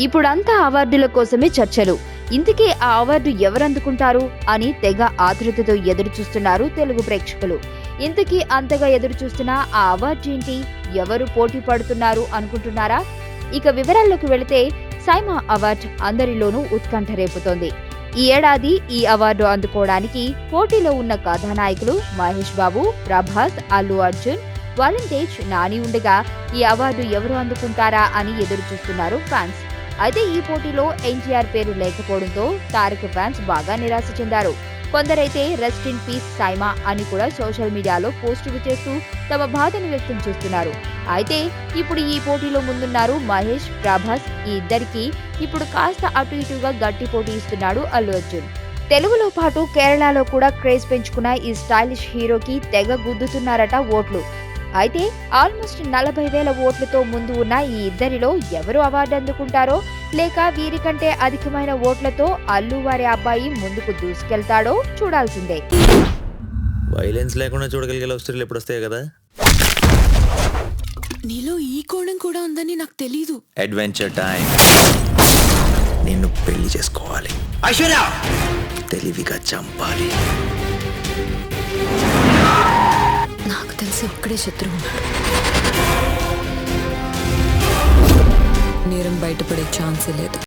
ఇప్పుడంతా అవార్డుల కోసమే చర్చలు. ఇంతకీ ఆ అవార్డు ఎవరందుకుంటారు అని తెగ ఆతృతతో ఎదురు చూస్తున్నారు తెలుగు ప్రేక్షకులు. ఇంతకీ అంతగా ఎదురు చూస్తున్న ఆ అవార్డు ఏంటి, ఎవరు పోటీ పడుతున్నారు అనుకుంటున్నారా? ఇక వివరాల్లోకి వెళితే సైమా అవార్డు అందరిలోనూ ఉత్కంఠ రేపుతోంది. ఈ ఏడాది ఈ అవార్డు అందుకోవడానికి పోటీలో ఉన్న కథానాయకులు మహేష్ బాబు, ప్రభాస్, అల్లు అర్జున్, వాలంటేజ్, నాని ఉండగా ఈ అవార్డు ఎవరు అందుకుంటారా అని ఎదురు చూస్తున్నారు ఫ్యాన్స్. అయితే ఈ పోటీలో ఎన్టీఆర్ పేరు లేకపోవడంతో తారక్ ఫ్యాన్స్ బాగా నిరాశ చెందారు. కొందరైతే రెస్ట్ ఇన్ పీస్ సైమా అని కూడా సోషల్ మీడియాలో పోస్టులు చేస్తూ తమ బాధను వ్యక్తం చేస్తున్నారు. అయితే ఇప్పుడు ఈ పోటీలో ముందున్నారు మహేష్, ప్రభాస్. ఈ ఇద్దరికి ఇప్పుడు కాస్త అటు ఇటుగా గట్టి పోటీ ఇస్తున్నాడు అల్లు అర్జున్. తెలుగులో పాటు కేరళలో కూడా క్రేజ్ పెంచుకున్న ఈ స్టైలిష్ హీరోకి తెగ గుద్దుతున్నారట ఓట్లు. అయితే ఆల్మోస్ట్ 40,000 ఓట్లతో ముందు ఉన్న ఈ ఇద్దరిలో ఎవరు అవార్డు అందుకుంటారో, లేక వీరికంటే అధికమైన ఓట్లతో అల్లు వారి అబ్బాయి ముందుకు దూసుకెళ్తాడో చూడాల్సిందే. వైలెన్స్ లేకుండా చూడగలిగే లవ్ స్టోరీలు ఎప్పుడు వస్తాయి కదా. నీలో ఈ కోణం కూడా ఉందని నాకు తెలీదు. Adventure time. నిన్ను పెళ్లి చేసుకోవాలి, ఐశ్వర్య తెలివిగా చంపాలి. నాకు తెలిసి ఒక్కడే శత్రువు ఉన్నాడు. నేరం బయటపడే ఛాన్సే లేదు.